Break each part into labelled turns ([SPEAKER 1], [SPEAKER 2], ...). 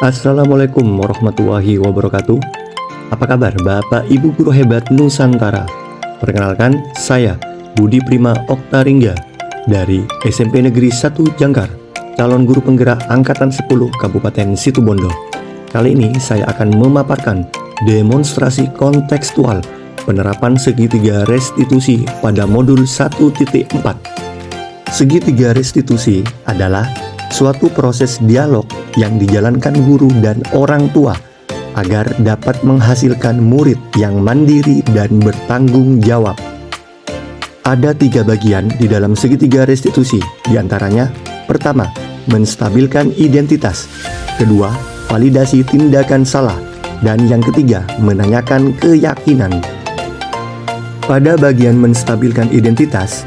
[SPEAKER 1] Assalamualaikum warahmatullahi wabarakatuh. Apa kabar Bapak Ibu Guru Hebat Nusantara? Perkenalkan, saya Budi Prima Oktaringga dari SMP Negeri 1 Jangkar, calon guru penggerak Angkatan 10 Kabupaten Situbondo. Kali ini saya akan memaparkan demonstrasi kontekstual penerapan segitiga restitusi pada modul 1.4. Segitiga restitusi adalah suatu proses dialog yang dijalankan guru dan orang tua agar dapat menghasilkan murid yang mandiri dan bertanggung jawab. Ada 3 bagian di dalam segitiga restitusi, diantaranya: pertama, menstabilkan identitas; kedua, validasi tindakan salah; dan yang ketiga, menanyakan keyakinan. Pada bagian menstabilkan identitas,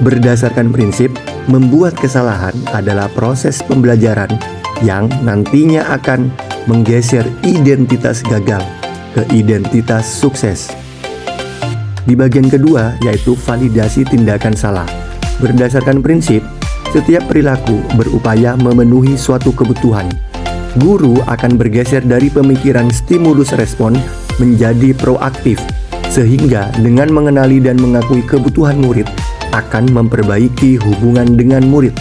[SPEAKER 1] berdasarkan prinsip membuat kesalahan adalah proses pembelajaran yang nantinya akan menggeser identitas gagal ke identitas sukses. Di bagian kedua, yaitu validasi tindakan salah. Berdasarkan prinsip, setiap perilaku berupaya memenuhi suatu kebutuhan. Guru akan bergeser dari pemikiran stimulus respon menjadi proaktif, sehingga dengan mengenali dan mengakui kebutuhan murid akan memperbaiki hubungan dengan murid.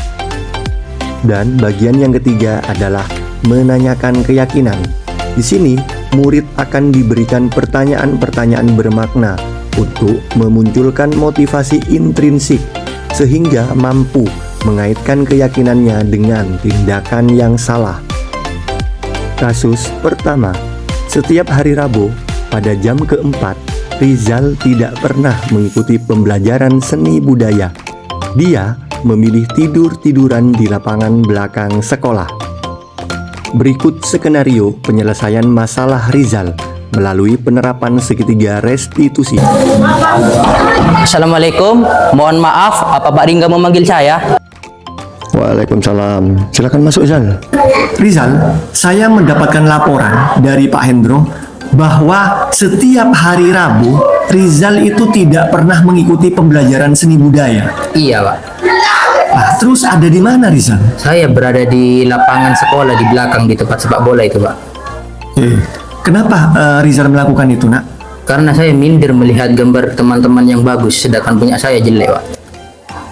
[SPEAKER 1] Dan bagian yang ketiga adalah menanyakan keyakinan. Di sini, murid akan diberikan pertanyaan-pertanyaan bermakna untuk memunculkan motivasi intrinsik sehingga mampu mengaitkan keyakinannya dengan tindakan yang salah. Kasus pertama, setiap hari Rabu pada jam keempat, Rizal tidak pernah mengikuti pembelajaran seni budaya. Dia memilih tidur-tiduran di lapangan belakang sekolah. Berikut skenario penyelesaian masalah Rizal melalui penerapan segitiga restitusi.
[SPEAKER 2] Assalamualaikum, mohon maaf, apa Pak Ringga memanggil saya?
[SPEAKER 1] Waalaikumsalam. Silakan masuk, Rizal. Rizal, saya mendapatkan laporan dari Pak Hendro bahwa setiap hari Rabu Rizal itu tidak pernah mengikuti pembelajaran seni budaya.
[SPEAKER 2] Iya, Pak.
[SPEAKER 1] Nah, terus ada di mana Rizal?
[SPEAKER 2] Saya berada di lapangan sekolah di belakang di tempat sepak bola itu, Pak.
[SPEAKER 1] Kenapa Rizal melakukan itu, Nak?
[SPEAKER 2] Karena saya minder melihat gambar teman-teman yang bagus, sedangkan punya saya jelek, Pak.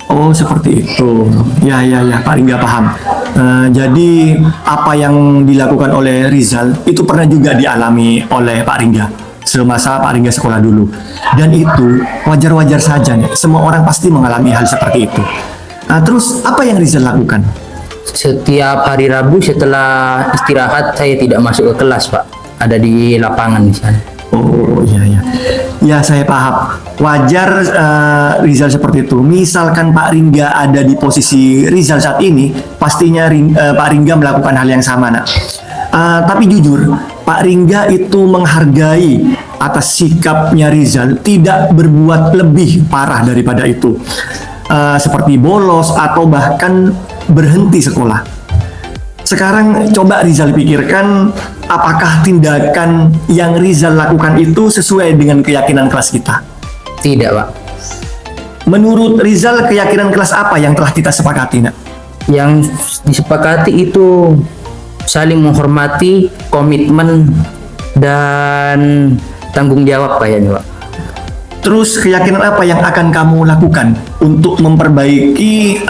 [SPEAKER 1] Oh, seperti itu. Ya, Pak Ringga paham. Jadi apa yang dilakukan oleh Rizal itu pernah juga dialami oleh Pak Ringga semasa Pak Ringga sekolah dulu. Dan itu wajar-wajar saja nih. Semua orang pasti mengalami hal seperti itu. Terus apa yang Rizal lakukan?
[SPEAKER 2] Setiap hari Rabu setelah istirahat saya tidak masuk ke kelas, Pak. Ada di lapangan di sana.
[SPEAKER 1] Oh, iya. Ya, saya paham. Wajar Rizal seperti itu. Misalkan Pak Ringga ada di posisi Rizal saat ini, pastinya Pak Ringga melakukan hal yang sama, Nak. Tapi jujur, Pak Ringga itu menghargai atas sikapnya Rizal, tidak berbuat lebih parah daripada itu. Seperti bolos atau bahkan berhenti sekolah. Sekarang coba Rizal pikirkan, apakah tindakan yang Rizal lakukan itu sesuai dengan keyakinan kelas kita?
[SPEAKER 2] Tidak, Pak.
[SPEAKER 1] Menurut Rizal, keyakinan kelas apa yang telah kita sepakati, Nak?
[SPEAKER 2] Yang disepakati itu saling menghormati, komitmen, dan tanggung jawab kayaknya, Pak.
[SPEAKER 1] Terus keyakinan apa yang akan kamu lakukan untuk memperbaiki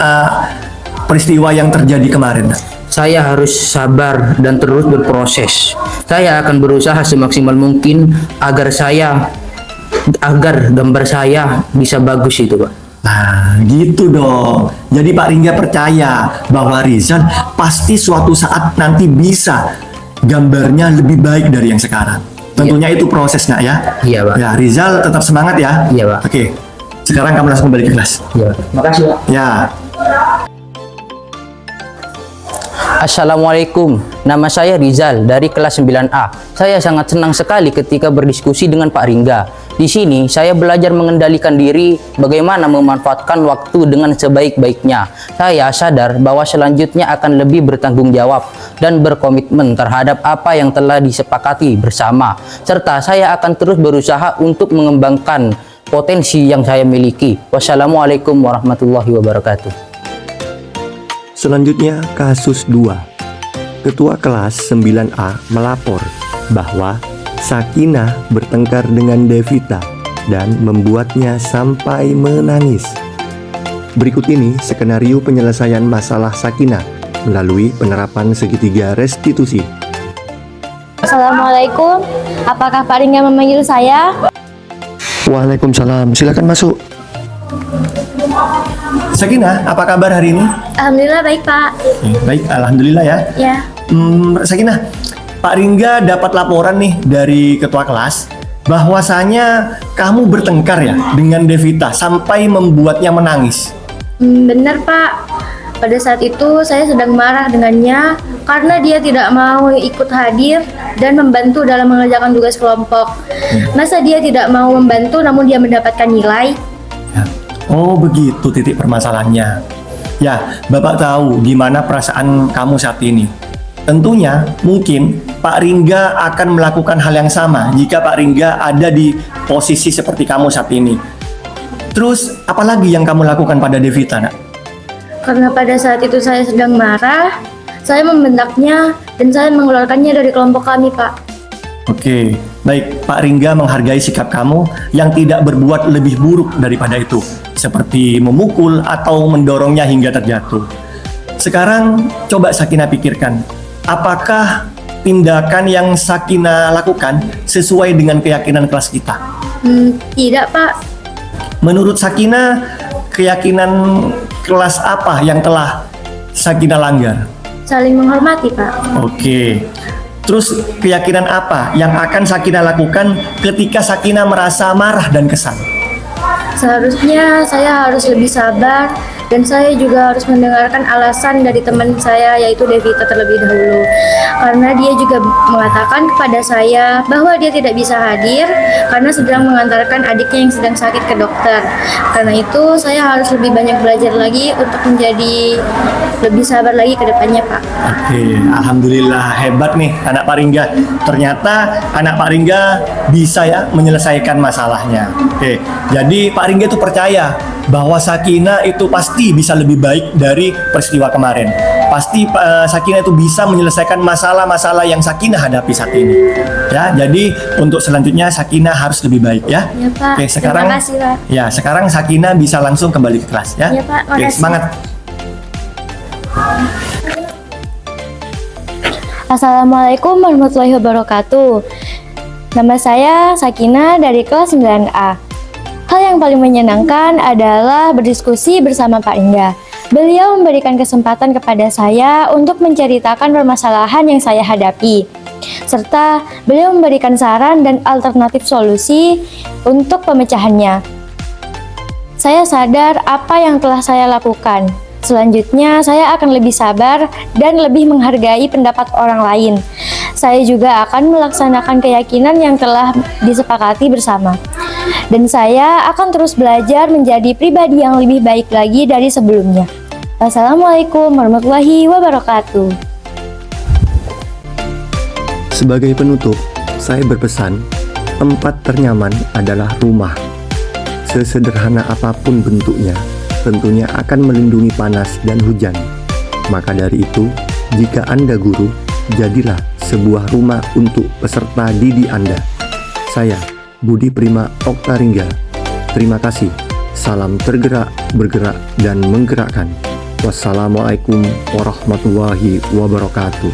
[SPEAKER 1] peristiwa yang terjadi kemarin, Nak?
[SPEAKER 2] Saya harus sabar dan terus berproses. Saya akan berusaha semaksimal mungkin agar gambar saya bisa bagus itu, Pak.
[SPEAKER 1] Nah, gitu dong. Jadi Pak Ringga percaya bahwa Rizal pasti suatu saat nanti bisa gambarnya lebih baik dari yang sekarang. Tentunya itu proses, Nak, ya.
[SPEAKER 2] Iya, Pak.
[SPEAKER 1] Ya, Rizal tetap semangat ya.
[SPEAKER 2] Iya, Pak.
[SPEAKER 1] Oke. Sekarang kamu langsung balik ke kelas.
[SPEAKER 2] Iya. Makasih, Pak.
[SPEAKER 1] Ya.
[SPEAKER 2] Assalamualaikum, nama saya Rizal dari kelas 9A. Saya sangat senang sekali ketika berdiskusi dengan Pak Ringga. Di sini saya belajar mengendalikan diri, bagaimana memanfaatkan waktu dengan sebaik-baiknya. Saya sadar bahwa selanjutnya akan lebih bertanggung jawab dan berkomitmen terhadap apa yang telah disepakati bersama. Serta saya akan terus berusaha untuk mengembangkan potensi yang saya miliki. Wassalamualaikum warahmatullahi wabarakatuh.
[SPEAKER 1] Selanjutnya kasus 2. Ketua kelas 9A melapor bahwa Sakinah bertengkar dengan Devita dan membuatnya sampai menangis. Berikut ini skenario penyelesaian masalah Sakinah melalui penerapan segitiga restitusi.
[SPEAKER 3] Assalamualaikum, apakah Pak Ringga memanggil saya?
[SPEAKER 1] Waalaikumsalam, silakan masuk.
[SPEAKER 4] Sakinah, apa kabar hari ini?
[SPEAKER 3] Alhamdulillah baik Pak.
[SPEAKER 4] Baik, alhamdulillah ya.
[SPEAKER 3] Ya,
[SPEAKER 4] Sakinah, Pak Ringga dapat laporan nih dari ketua kelas bahwasanya kamu bertengkar ya dengan Devita sampai membuatnya menangis.
[SPEAKER 3] benar Pak. Pada saat itu saya sedang marah dengannya karena dia tidak mau ikut hadir dan membantu dalam mengerjakan tugas kelompok. Masa dia tidak mau membantu namun dia mendapatkan nilai?
[SPEAKER 4] Ya. Oh begitu titik permasalahannya. Ya, Bapak tahu gimana perasaan kamu saat ini. Tentunya mungkin Pak Ringga akan melakukan hal yang sama jika Pak Ringga ada di posisi seperti kamu saat ini. Terus apalagi yang kamu lakukan pada Devita, nak?
[SPEAKER 3] Karena pada saat itu saya sedang marah, saya membentaknya dan saya mengeluarkannya dari kelompok kami Pak.
[SPEAKER 4] Oke, baik. Pak Ringga menghargai sikap kamu yang tidak berbuat lebih buruk daripada itu, seperti memukul atau mendorongnya hingga terjatuh. Sekarang coba Sakinah pikirkan, apakah tindakan yang Sakinah lakukan sesuai dengan keyakinan kelas kita?
[SPEAKER 3] Tidak Pak.
[SPEAKER 4] Menurut Sakinah, keyakinan kelas apa yang telah Sakinah langgar?
[SPEAKER 3] Saling menghormati Pak.
[SPEAKER 4] Oke. Terus keyakinan apa yang akan Sakinah lakukan ketika Sakinah merasa marah dan kesal?
[SPEAKER 3] Seharusnya saya harus lebih sabar dan saya juga harus mendengarkan alasan dari teman saya yaitu Devita terlebih dahulu. Karena dia juga mengatakan kepada saya bahwa dia tidak bisa hadir karena sedang mengantarkan adiknya yang sedang sakit ke dokter. Karena itu saya harus lebih banyak belajar lagi untuk menjadi lebih sabar lagi ke depannya Pak.
[SPEAKER 4] Oke, alhamdulillah hebat nih anak Pak Ringga. Ternyata anak Pak Ringga bisa ya menyelesaikan masalahnya. Oke, jadi Pak Ringga itu percaya bahwa Sakinah itu pasti bisa lebih baik dari peristiwa kemarin. Pasti Sakinah itu bisa menyelesaikan masalah-masalah yang Sakinah hadapi saat ini. Ya, jadi untuk selanjutnya Sakinah harus lebih baik ya.
[SPEAKER 3] Ya Pak.
[SPEAKER 4] Oke, sekarang
[SPEAKER 3] Terima kasih Pak.
[SPEAKER 4] ya, sekarang Sakinah bisa langsung kembali ke kelas ya.
[SPEAKER 3] Ya, Pak,
[SPEAKER 4] Oke,
[SPEAKER 3] makasih.
[SPEAKER 4] semangat.
[SPEAKER 3] Assalamualaikum warahmatullahi wabarakatuh. Nama saya Sakinah dari kelas 9A. Hal yang paling menyenangkan adalah berdiskusi bersama Pak Ringga. Beliau memberikan kesempatan kepada saya untuk menceritakan permasalahan yang saya hadapi, serta beliau memberikan saran dan alternatif solusi untuk pemecahannya. Saya sadar apa yang telah saya lakukan. Selanjutnya, saya akan lebih sabar dan lebih menghargai pendapat orang lain. Saya juga akan melaksanakan keyakinan yang telah disepakati bersama. Dan saya akan terus belajar menjadi pribadi yang lebih baik lagi dari sebelumnya. Wassalamualaikum warahmatullahi wabarakatuh.
[SPEAKER 1] Sebagai penutup, saya berpesan, tempat ternyaman adalah rumah. Sesederhana apapun bentuknya, tentunya akan melindungi panas dan hujan. Maka dari itu, jika Anda guru, jadilah sebuah rumah untuk peserta didik Anda. Saya, Budi Prima Oktaringga. Terima kasih. Salam tergerak, bergerak, dan menggerakkan. Wassalamualaikum warahmatullahi wabarakatuh.